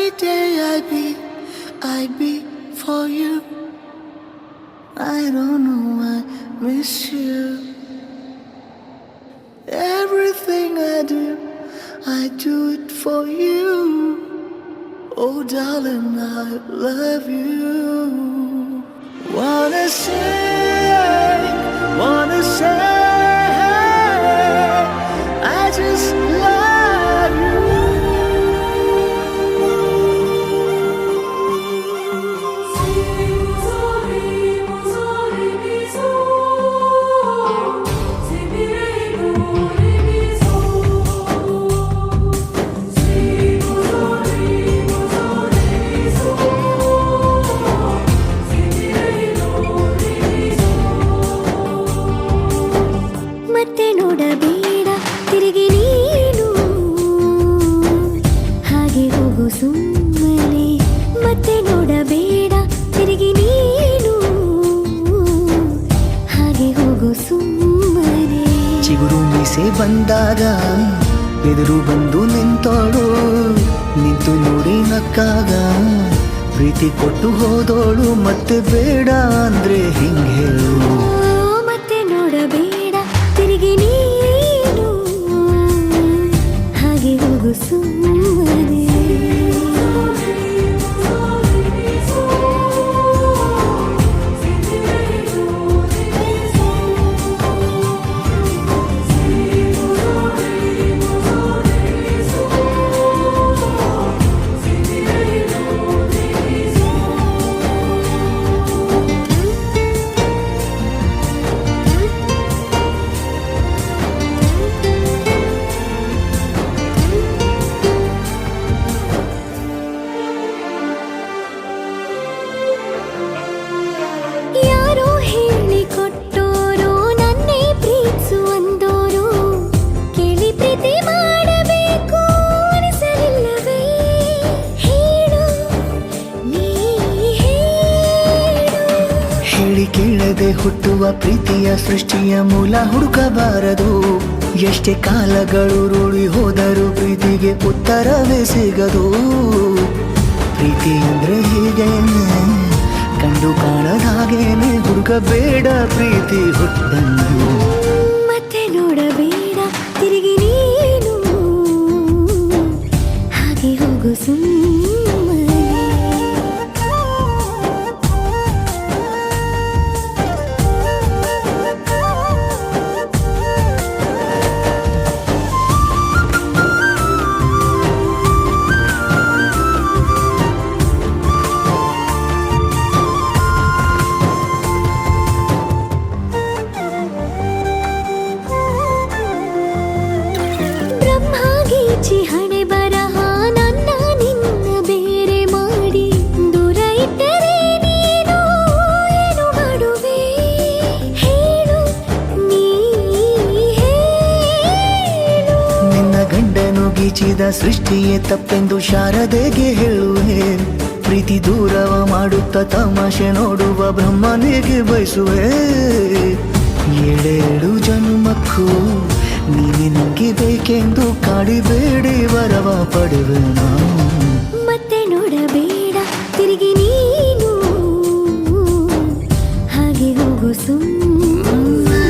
Every day I be for you. I don't know, I miss you. Everything I do it for you. Oh darling, I love you. Wanna say, I just love you. ಮತ್ತೆ ನೋಡಬೇಡ ತಿರುಗಿ ನೀನು ಹಾಗೆ ಹೋಗು ಸುಮ್ಮನೆ ಮತ್ತೆ ನೋಡಬೇಡ ತಿರುಗಿ ನೀನು ಹಾಗೆ ಹೋಗು ಸುಮ್ಮನೆ ಚಿಗುರು ಮೀಸೆ ಬಂದಾಗ ಎದುರು ಬಂದು ನಿಂತೋಳು ನಿಂತು ನೋಡಿ ನಕ್ಕಾಗ ಪ್ರೀತಿ ಕೊಟ್ಟು ಹೋದೋಳು ಮತ್ತೆ ಬೇಡ ಅಂದ್ರೆ ಹಿಂಗೆ ಹೇಳು ಮತ್ತೆ ನೋಡಬೇಡ ತಿರುಗಿ ನೀನು ಹಾಗೆ ಹೋಗು ಸುಮ್ಮನೆ ಯಾರೋ ಹೇಳಿಕೊಟ್ಟೋರು ನನ್ನೇ ಪ್ರೀತಿಸುವಂದೋರು ಕೇಳಿ ಪ್ರೀತಿ ಮಾಡಬೇಕು ಅನಿಸಲಿಲ್ಲವೇ ಹೇಳು ನೀ ಹೇಳು ಹೇಳಿ ಕೇಳದೆ ಹುಟ್ಟುವ ಪ್ರೀತಿಯ ಸೃಷ್ಟಿಯ ಮೂಲ ಹುಡುಕಬಾರದು ಎಷ್ಟೇ ಕಾಲಗಳು ರೂಢಿ ಹೋದರೂ ಪ್ರೀತಿಗೆ ಉತ್ತರವೇ ಸಿಗದು ಪ್ರೀತಿ ಅಂದ್ರೆ ಹೀಗೇನೆ ಕಂಡು ಕಾಣದ ಹಾಗೇನೆ ಹುಡುಕಬೇಡ ಪ್ರೀತಿ ಹುಟ್ಟನ್ನು ಮತ್ತೆ ನೋಡಬೇಡ ತಿರುಗಿ ನೀನು ಹಾಗೆ ಹೋಗು ಸುಮ್ಮನೆ ಬ್ರಹ್ಮಗೀಚಿ ಹಣೆ ಬರಹ ನನ್ನ ನಿನ್ನ ಬೇರೆ ಮಾಡಿ ದೂರ ಇಟ್ಟರೆ ನೀನು ಏನು ಮಾಡುವೆ ಹೇಳು ನೀ ಹೇಳು ನಿನ್ನ ಗಂಡನು ಗೀಚಿದ ಸೃಷ್ಟಿಯೇ ತಪ್ಪೆಂದು ಶಾರದೆಗೆ ಹೇಳುವೆ ಪ್ರೀತಿ ದೂರವ ಮಾಡುತ್ತ ತಮಾಷೆ ನೋಡುವ ಬ್ರಹ್ಮನಿಗೆ ಬಯಸುವೆ ಏಳೇಳು ಜನ್ಮಕ್ಕೂ ನೀನೆ ನಂಗೆ ಬೇಕೆಂದು ಕಾಡಿಬೇಡಿ ವರವ ಪಡೆವೆ ನಾವು ಮತ್ತೆ ನೋಡಬೇಡ ತಿರುಗಿ ನೀನು ಹಾಗೆ ಹೋಗು ಸುಮ್ಮನೆ